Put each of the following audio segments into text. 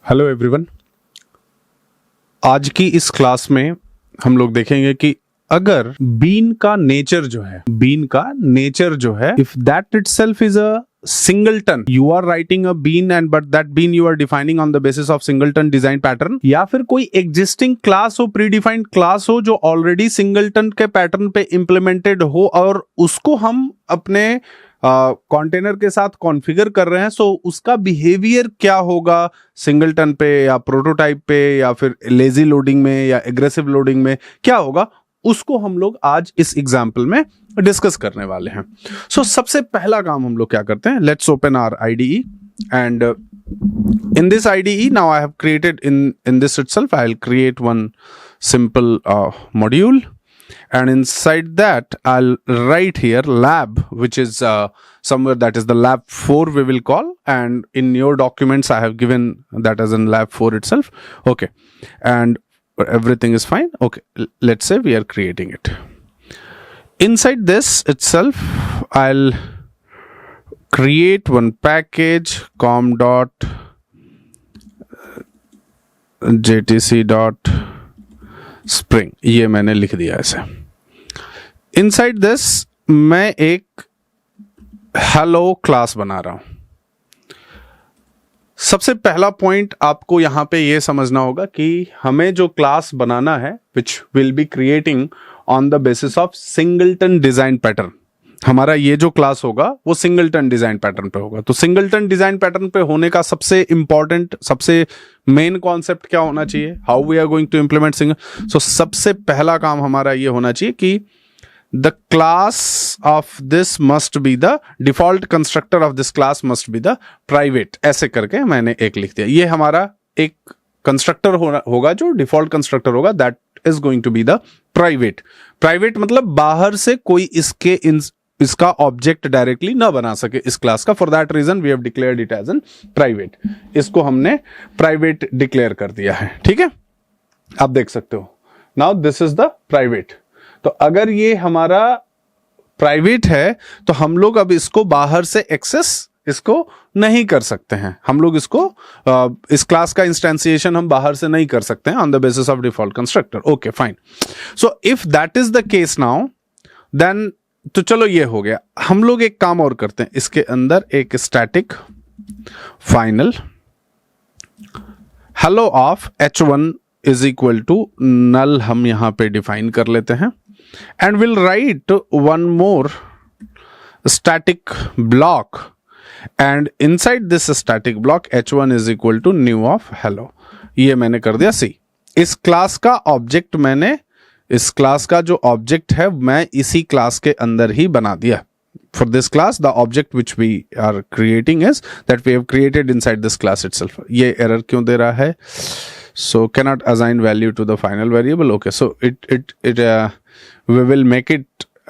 Hello everyone. आज की इस क्लास में हम लोग देखेंगे कि अगर बीन का नेचर जो है if that itself is a singleton, you are writing a bean and but that bean you are defining on the basis of singleton design pattern, या फिर कोई एग्जिस्टिंग क्लास हो, प्री डिफाइंड क्लास हो जो already singleton के pattern पे implemented हो और उसको हम अपने कंटेनर के साथ कॉन्फ़िगर कर रहे हैं, सो उसका बिहेवियर क्या होगा सिंगलटन पे या प्रोटोटाइप पे या फिर लेजी लोडिंग में या एग्रेसिव लोडिंग में क्या होगा, उसको हम लोग आज इस एग्जाम्पल में डिस्कस करने वाले हैं। सो सबसे पहला काम हम लोग क्या करते हैं, let's open our IDE and in this IDE now I have created in this itself I'll create one simple module, and inside that I'll write here lab, which is somewhere that is the lab 4 we will call, and in your documents I have given that as in lab 4 itself. Okay, and everything is fine. Okay, let's say we are creating it. Inside this itself I'll create one package com.jtc.spring, ये मैंने लिख दिया ऐसे। Inside this मैं एक hello class बना रहा हूं। सबसे पहला पॉइंट आपको यहां पे ये समझना होगा कि हमें जो क्लास बनाना है विच will be creating on the basis of singleton design pattern, हमारा ये जो क्लास होगा वो सिंगलटन डिजाइन पैटर्न पे होगा। तो सिंगलटन डिजाइन पैटर्न पे होने का सबसे इंपॉर्टेंट, सबसे मेन कॉन्सेप्ट क्या होना चाहिए, how we are going to implement single. So सबसे पहला काम हमारा ये होना चाहिए कि the class of this must be the default constructor of this class must be the private, ऐसे करके मैंने एक लिख दिया। ये हमारा एक कंस्ट्रक्टर होगा जो डिफॉल्ट कंस्ट्रक्टर होगा, that is going to be the private. Private मतलब बाहर से कोई इसका ऑब्जेक्ट डायरेक्टली ना बना सके इस क्लास का। For that reason we have declared it as an private. इसको हमने प्राइवेट डिक्लेयर कर दिया है, ठीक है। आप देख सकते हो now this is the private. तो अगर ये हमारा प्राइवेट है तो हम लोग अब इसको बाहर से एक्सेस इसको नहीं कर सकते हैं। हम लोग इसको इस क्लास का इंस्टेंसिएशन हम बाहर से नहीं कर सकते हैं on the basis of default constructor. Okay fine. So if that is the case now then, तो चलो ये हो गया। हम लोग एक काम और करते हैं, इसके अंदर एक static final hello of h1 is equal to null हम यहां पे डिफाइन कर लेते हैं, and will write one more static block, and inside this static block h1 is equal to new of hello. ये मैंने कर दिया सी। इस क्लास का ऑब्जेक्ट इस क्लास का जो ऑब्जेक्ट है मैं इसी क्लास के अंदर ही बना दिया। For this class the object which we are creating is that we have created inside this class itself. ये एरर क्यों दे रहा है? So cannot assign value to the final variable. Okay, so it we will make it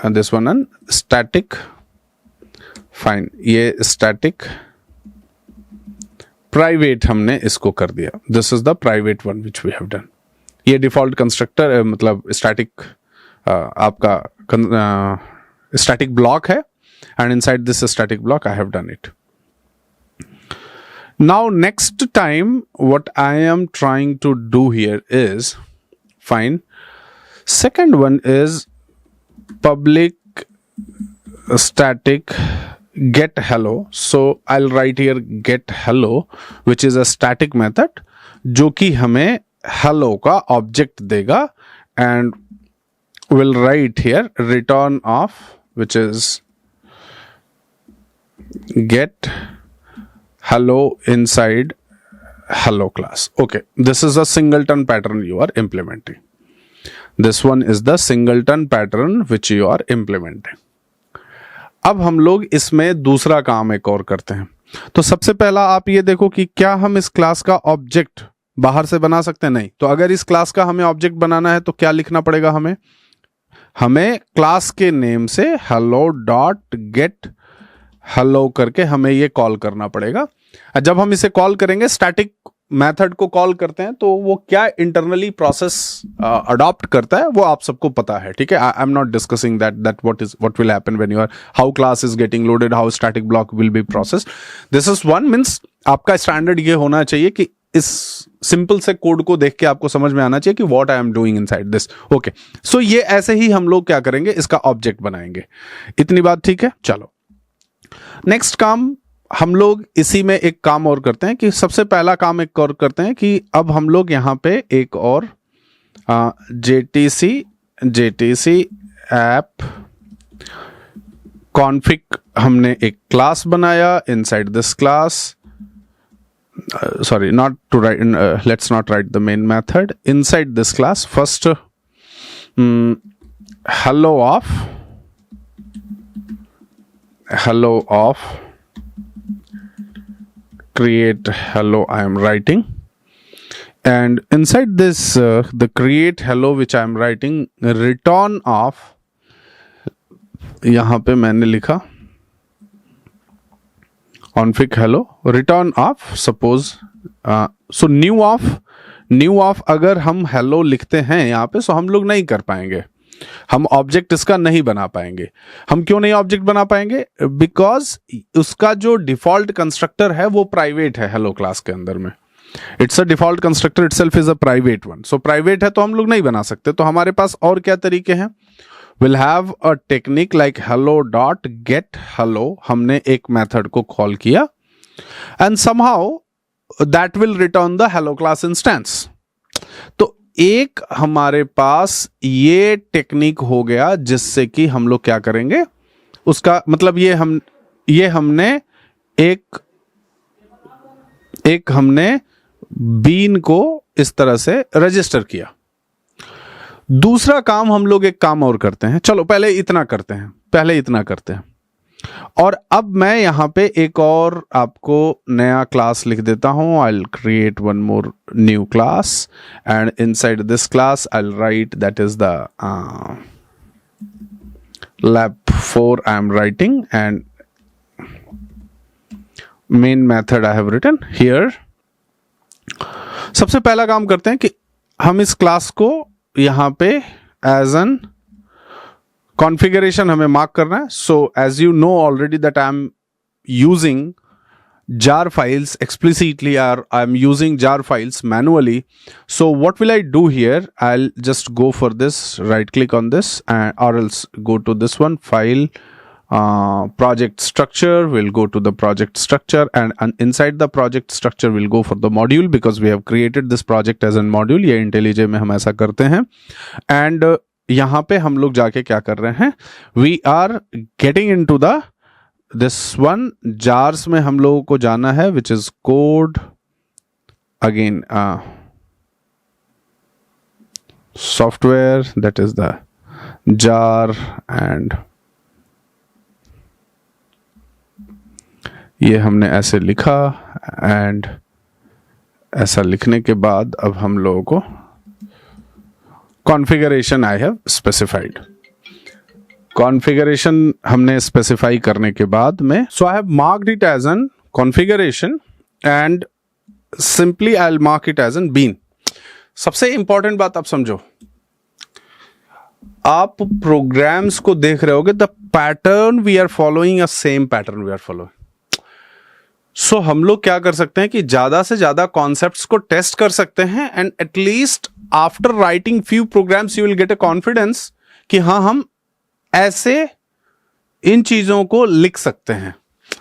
this one an static fine. ये static private हमने इसको कर दिया। This is the private one which we have done. ये default constructor मतलब static आपका static block है, and inside this static block I have done it. Now next time what I am trying to do here is fine. Second one is public static get hello. So I'll write here get hello, which is a static method जो कि हमें hello का object देगा, and we'll write here return of which is get hello inside hello class. Okay, this is a singleton pattern you are implementing. This one is the singleton pattern which you are implementing. अब हम लोग इसमें दूसरा काम एक और करते हैं। तो सबसे पहला आप ये देखो कि क्या हम इस क्लास का ऑब्जेक्ट बाहर से बना सकते हैं? नहीं। तो अगर इस क्लास का हमें ऑब्जेक्ट बनाना है तो क्या लिखना पड़ेगा हमें क्लास के नेम से hello डॉट गेट हेलो करके हमें ये कॉल करना पड़ेगा। जब हम इसे कॉल करेंगे, स्टैटिक मेथड को कॉल करते हैं, तो वो क्या इंटरनली प्रोसेस अडॉप्ट करता है वो आप सबको पता है, ठीक है। I am not discussing that what will happen when your how class is getting loaded, how static block will be processed. This is one means आपका स्टैंडर्ड ये होना चाहिए कि इस सिंपल से कोड को देख के आपको समझ में आना चाहिए कि what I am doing inside this. Okay, so ये ऐसे ही हम लोग क्या करेंगे, इसका ऑब्जेक्ट बनाएंगे। इतनी बात ठीक है। चलो नेक्स्ट काम हम लोग इसी में एक काम और करते हैं कि सबसे पहला काम एक और करते हैं कि अब हम लोग यहाँ पे एक और जेटीसी ऐप कॉन्फिग हमने एक क्लास बनाया। Inside this class, sorry, not to write, let's not write the main method. Inside this class, first hello of create hello I am writing, and inside this the create hello which I am writing, return of, यहाँ पे मैंने लिखा config hello return of suppose so new of अगर हम hello लिखते हैं यहाँ पे, सो हम लोग नहीं कर पाएंगे, हम ऑब्जेक्ट इसका नहीं बना पाएंगे। हम क्यों नहीं ऑब्जेक्ट बना पाएंगे? बिकॉज उसका जो डिफॉल्ट कंस्ट्रक्टर है वो प्राइवेट है हेलो क्लास के अंदर में। It's a default constructor itself is a private one, so private है तो हम लोग नहीं बना सकते। तो हमारे पास और क्या तरीके हैं? Will have a technique like hello dot gate hello, हमने एक मेथड को कॉल किया and somehow that will return the hello class instance. तो एक हमारे पास ये टेक्निक हो गया जिससे कि हम लोग क्या करेंगे, उसका मतलब ये हमने एक हमने बीन को इस तरह से रजिस्टर किया। दूसरा काम हम लोग एक काम और करते हैं, चलो पहले इतना करते हैं और अब मैं यहां पे एक और आपको नया क्लास लिख देता हूं। I will create one more new class and inside this class I will right that is the lab 4 I am writing and main method I have written here। सबसे पहला काम करते हैं कि हम इस क्लास को यहां पे एज एन कॉन्फ़िगरेशन हमें मार्क करना है। So as you know already that I am using jar files explicitly, or I'm using jar files manually. So what will I do here? I'll just go for this, right click on this, or else go to this one, file, project structure. We'll go to the project structure, and inside the project structure we'll go for the module because we have created this project as a module। ये IntelliJ में हम ऐसा करते हैं। and यहाँ पे हम लोग जाके क्या कर रहे हैं, we are getting into the this one jars में हम लोगों को जाना है, which is code again software, that is the jar, and ये हमने ऐसे लिखा एंड ऐसा लिखने के बाद अब हम लोगों को configuration I have specified. Configuration हमने स्पेसिफाई करने के बाद में, so I have marked it as an configuration and simply I will mark it as an bean. सबसे इंपॉर्टेंट बात आप समझो, आप प्रोग्राम्स को देख रहे होगे, the pattern we are following a same pattern we are following. So हम लोग क्या कर सकते हैं कि ज्यादा से ज्यादा कॉन्सेप्ट्स को टेस्ट कर सकते हैं and at least after writing few programs you will get a confidence कि हाँ हम ऐसे इन चीजों को लिख सकते हैं,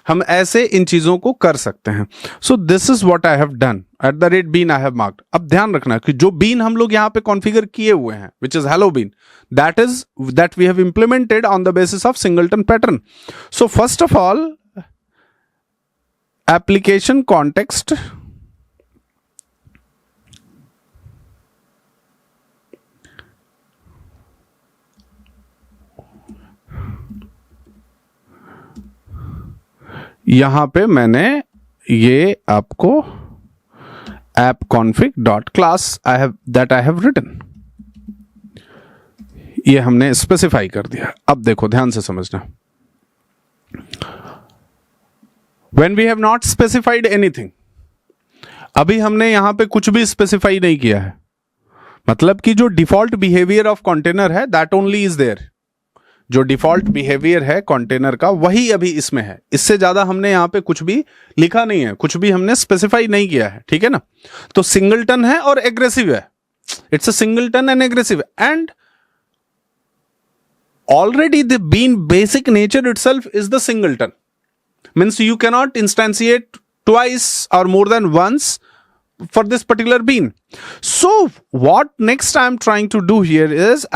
हम ऐसे इन चीजों को कर सकते हैं। So this is what I have done at the rate bean I have marked. अब ध्यान रखना कि जो बीन हम लोग यहां पे कॉन्फ़िगर किए हुए हैं, which is hello bean, that we have implemented on the basis of singleton pattern. So first of all application context, यहां पे मैंने ये आपको app config dot class I have written, ये हमने स्पेसिफाई कर दिया। अब देखो ध्यान से समझना, when we have not specified anything, अभी हमने यहां पे कुछ भी स्पेसिफाई नहीं किया है, मतलब कि जो डिफॉल्ट बिहेवियर ऑफ कंटेनर है दैट ओनली इज देयर, जो डिफॉल्ट बिहेवियर है कंटेनर का वही अभी इसमें है, इससे ज्यादा हमने यहाँ पे कुछ भी लिखा नहीं है, कुछ भी हमने स्पेसिफाई नहीं किया है, ठीक है ना। तो सिंगलटन है और एग्रेसिव है, it's a singleton and aggressive, and already the bean basic nature itself is the singleton, means you cannot instantiate twice or more than once for this particular bean. So what next I'm trying to do here is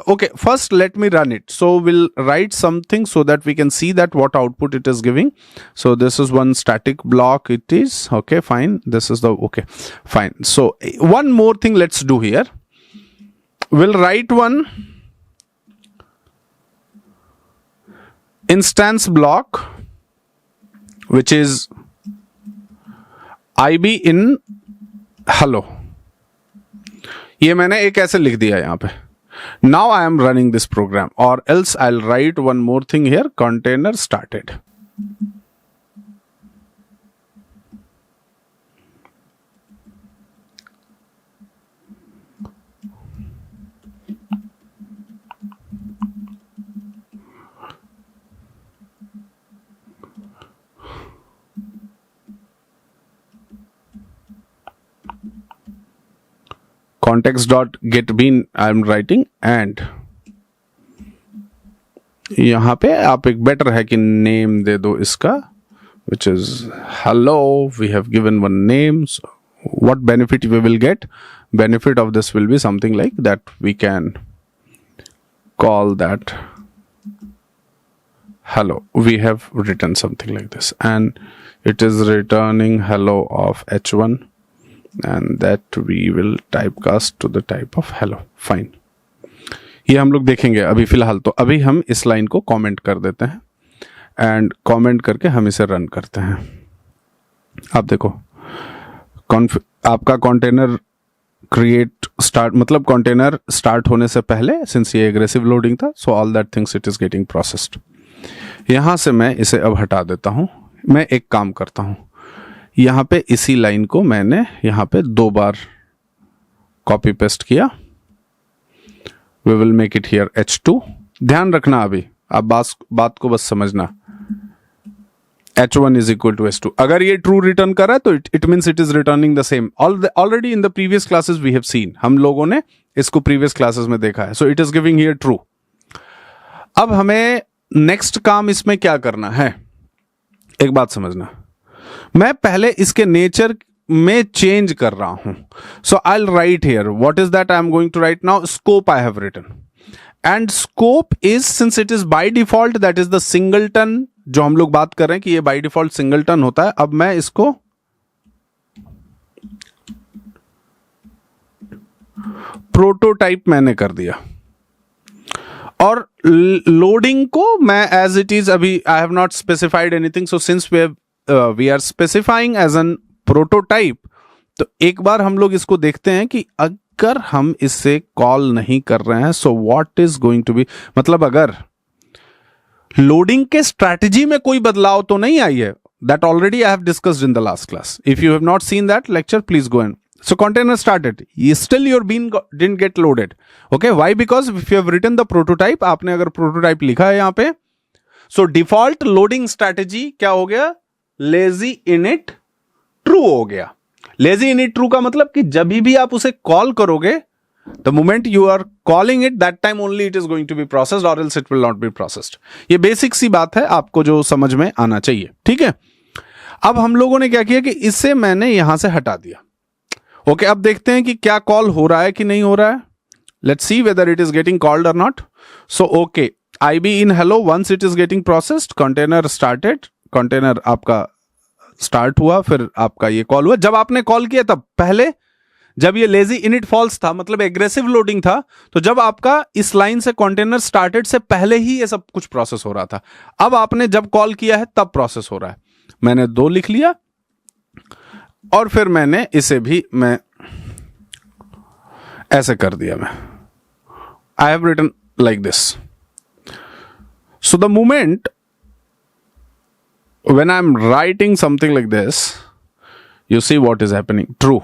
okay, first let me run it. So we'll write something so that we can see that what output it is giving. So this is one static block, it is okay, fine. This is the okay, fine. So one more thing let's do here. We'll write one instance block which is IB in hello. ये मैंने एक ऐसे लिख दिया यहां पे. Now I am running this program, or else I'll write one more thing here, container started. context.getBean I am writing, and यहाँ पे आप एक बेटर है कि नेम दे दो इसका, which is hello. We have given one name. So what benefit we will get? Benefit of this will be something like that. We can call that hello. We have written something like this, and it is returning hello of h1. And that we will typecast to the type of hello. Fine. ये हम लोग देखेंगे अभी फिलहाल. तो अभी हम इस लाइन को कमेंट कर देते हैं, एंड कमेंट करके हम इसे रन करते हैं. आप देखो आपका कंटेनर क्रिएट स्टार्ट, मतलब कंटेनर स्टार्ट होने से पहले, सिंस ये एग्रेसिव लोडिंग था, so all that things it is getting processed. यहां से मैं इसे अब हटा देता हूं. मैं एक काम करता हूं, यहां पे इसी लाइन को मैंने यहां पे 2 बार कॉपी पेस्ट किया. We will make it here h2. ध्यान रखना, अभी आप बात को बस समझना. h1 is equal to h2. अगर ये ट्रू रिटर्न कर रहा है तो it means it is returning the same. Already in the previous classes we have seen, हम लोगों ने इसको प्रीवियस क्लासेस में देखा है. So it is giving here true. अब हमें नेक्स्ट काम इसमें क्या करना है, एक बात समझना. मैं पहले इसके नेचर में चेंज कर रहा हूं. So I will write here what is that I am going to write now. Scope I have written, and scope is, since it is by default that is the singleton, जो हम लोग बात कर रहे हैं कि ये बाय डिफॉल्ट सिंगलटन होता है. अब मैं इसको प्रोटोटाइप मैंने कर दिया, और लोडिंग को मैं एज इट इज, अभी I have not specified anything. So since we are specifying as an prototype, तो एक बार हम लोग इसको देखते हैं कि अगर हम इसे कॉल नहीं कर रहे हैं, so what is going to be, मतलब अगर लोडिंग के स्ट्रैटेजी में कोई बदलाव तो नहीं आई है. That already I have discussed in the last class. If you have not seen that lecture, please go and. So container started. Still your bean didn't get loaded. Okay, why? Because if you have written the prototype, आपने अगर prototype लिखा है यहाँ पे, so default loading strategy क्या हो गया? Lazy init true हो गया. Lazy init true का मतलब कि जब भी आप उसे कॉल करोगे, the moment you are calling it, that time only it is going to be processed, or else it will not be processed. ये बेसिक सी बात है, आपको जो समझ में आना चाहिए. ठीक है. अब हम लोगों ने क्या किया कि इसे मैंने यहां से हटा दिया. ओके, अब देखते हैं कि क्या कॉल हो रहा है कि नहीं हो रहा है. Let's see whether it is getting called or not. So okay, IB in hello, once it is getting processed, container started, container आपका स्टार्ट हुआ, फिर आपका ये कॉल हुआ. जब आपने कॉल किया तब पहले, जब ये लेजी इनिट फॉल्स था, मतलब एग्रेसिव लोडिंग था, तो जब आपका इस लाइन से कंटेनर स्टार्टेड से पहले ही ये सब कुछ प्रोसेस हो रहा था. अब आपने जब कॉल किया है तब प्रोसेस हो रहा है. मैंने 2 लिख लिया, और फिर मैंने इसे भी मैं ऐसे कर दिया. मैं I have written like this. So the moment when I am writing something like this, you see what is happening. True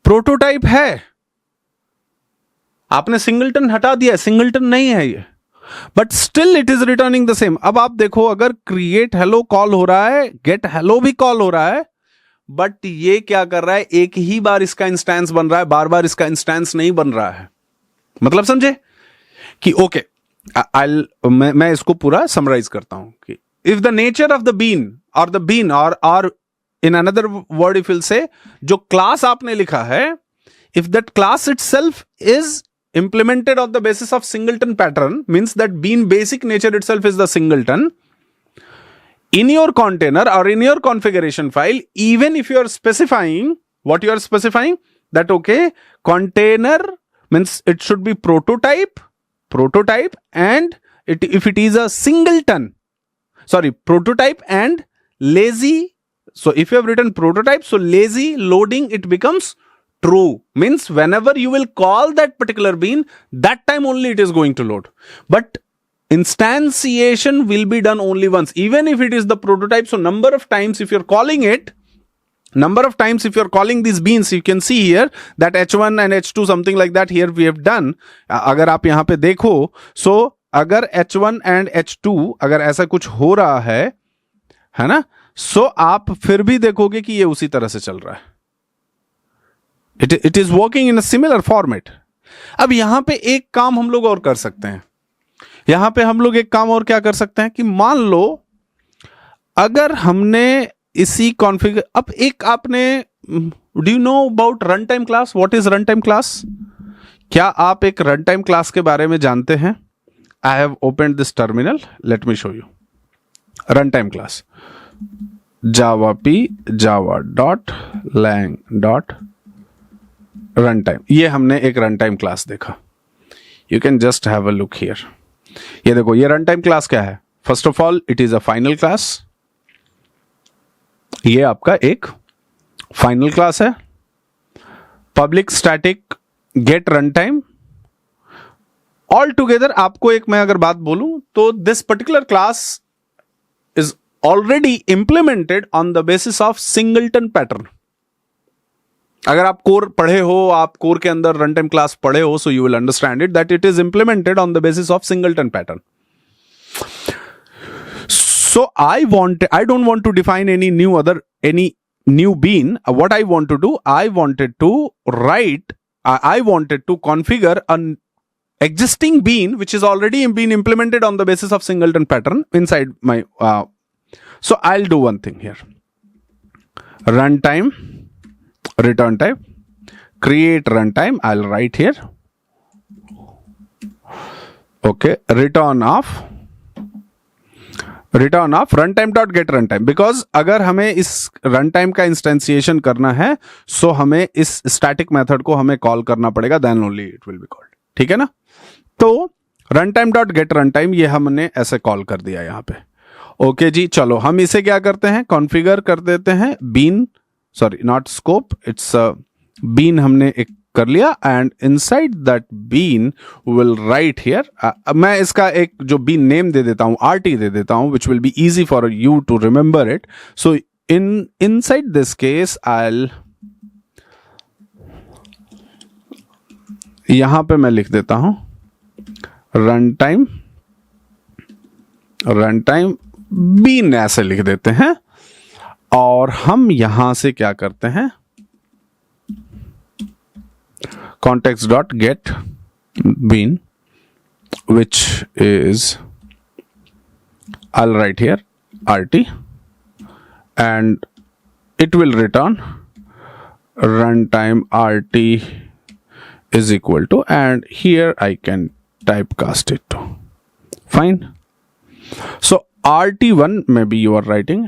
prototype है, आपने सिंगलटन हटा दिया, सिंगलटन नहीं है ये. But still it is returning the same. अब आप देखो, अगर क्रिएट हेलो कॉल हो रहा है, गेट हेलो भी कॉल हो रहा है, बट ये क्या कर रहा है, एक ही बार इसका इंस्टेंस बन रहा है, बार बार इसका इंस्टेंस नहीं बन रहा है। मतलब समझे कि ओके, मैं इसको पूरा समराइज करता हूं कि if the nature of the bean or in another word if will say, जो क्लास आपने लिखा है, if that class itself is implemented on the basis of singleton pattern, means that bean basic nature itself is the singleton, in your container or in your configuration file, even if you are specifying what you are specifying, that okay, container means it should be prototype, and if it is a singleton, prototype and lazy. So if you have written prototype, so lazy loading, it becomes true, means whenever you will call that particular bean, that time only it is going to load. But instantiation will be done only once, even if it is the prototype. So number of times if you're calling it, if you're calling these beans, you can see here that h1 and h2 something like that here we have done. अगर आप यहां पे देखो, so अगर h1 and h2 अगर ऐसा कुछ हो रहा है ना, so आप फिर भी देखोगे कि ये उसी तरह से चल रहा है। It is working in a similar format. अब यहां पे एक काम हम लोग और कर सकते हैं। यहां पे हम लोग एक काम और क्या कर सकते हैं कि मान लो अगर हमने इसी कॉन्फ़िगर, अब एक आपने, do you know about run time class? What is run time क्लास? क्या आप एक रन टाइम क्लास के बारे में जानते हैं? I have opened this terminal, let me show you. Run time class java p java.lang. Run time, ये हमने एक रन टाइम क्लास देखा। You can just have a look here. ये देखो, ये रन टाइम क्लास क्या है? First of all it is a final class. ये आपका एक फाइनल क्लास है। Public static get run time. All together आपको एक मैं अगर बात बोलूं तो this particular class is already implemented on the basis of singleton pattern. अगर आप कोर पढ़े हो, आप कोर के अंदर रन टाइम क्लास पढ़े हो, so you will understand it that it is implemented on the basis of singleton pattern. So I don't want to define any new bean. What I want to do, I wanted to configure an existing bean which is already been implemented on the basis of singleton pattern inside my. So I'll do one thing here. Runtime, return type, create runtime. I'll write here. Okay, return of runtime dot get runtime, because अगर हमें इस runtime का इंस्टेंसिएशन करना है सो हमें इस static method को हमें कॉल करना पड़ेगा, then only it will be called. ठीक है ना? तो runtime dot get runtime ये हमने ऐसे कॉल कर दिया यहां पे. ओके जी, चलो हम इसे क्या करते हैं, कॉन्फ़िगर कर देते हैं. Bean, sorry not scope, it's bean हमने एक कर लिया and inside that bean will write here. मैं इसका एक जो बीन नेम दे देता हूं, आरटी दे देता हूं, which will be easy for you to remember it. So inside this case I यहां पे मैं लिख देता हूं रन टाइम बीन, ऐसे लिख देते हैं. और हम यहां से क्या करते हैं, context dot get bean, which is I'll write here rt, and it will return runtime rt is equal to, and here I can typecast it to. Fine. So rt1 maybe you are writing.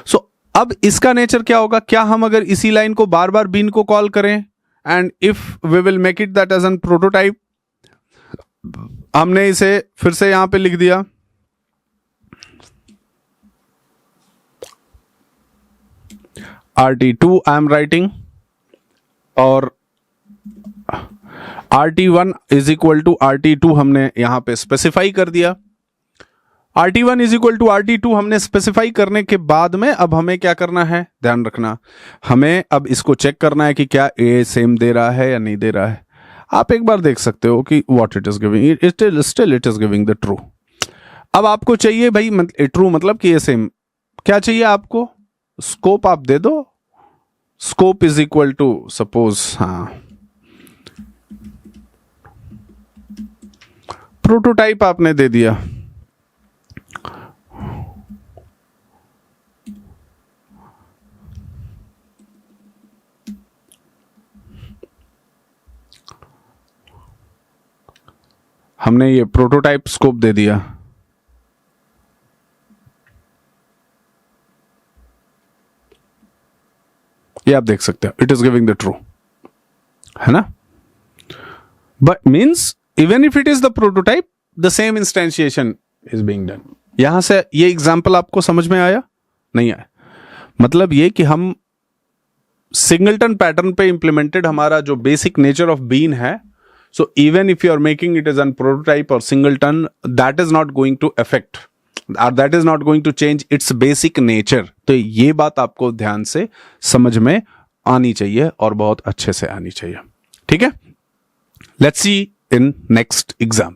So अब इसका nature क्या होगा, क्या हम अगर इसी line को बार बार been को कॉल करें and if we will make it that as a prototype, हमने इसे फिर से यहां पे लिख दिया rt2 I am writing, और rt1 is equal to rt2 हमने यहां पे स्पेसिफाई कर दिया. rt1 is equal to rt2 हमने स्पेसिफाई करने के बाद में अब हमें क्या करना है, ध्यान रखना, हमें अब इसको चेक करना है कि क्या ए सेम दे रहा है या नहीं दे रहा है. आप एक बार देख सकते हो कि what it is giving, still it is giving the true. अब आपको चाहिए भाई ट्रू मतलब कि ये सेम, क्या चाहिए आपको, स्कोप आप दे दो, scope is equal to suppose, हाँ प्रोटोटाइप आपने दे दिया, हमने ये प्रोटोटाइप स्कोप दे दिया, ये आप देख सकते हो, it is giving the true, है ना। But means even if it is the prototype, the same instantiation is being done. यहां से ये एग्जांपल आपको समझ में आया, नहीं आया? मतलब ये कि हम सिंगलटन पैटर्न पे इंप्लीमेंटेड हमारा जो बेसिक नेचर ऑफ बीन है, so even if you are making it as an prototype or singleton, that is not going to affect और that is not going to change its basic nature. तो ये बात आपको ध्यान से समझ में आनी चाहिए और बहुत अच्छे से आनी चाहिए, ठीक है। Let's C in next example.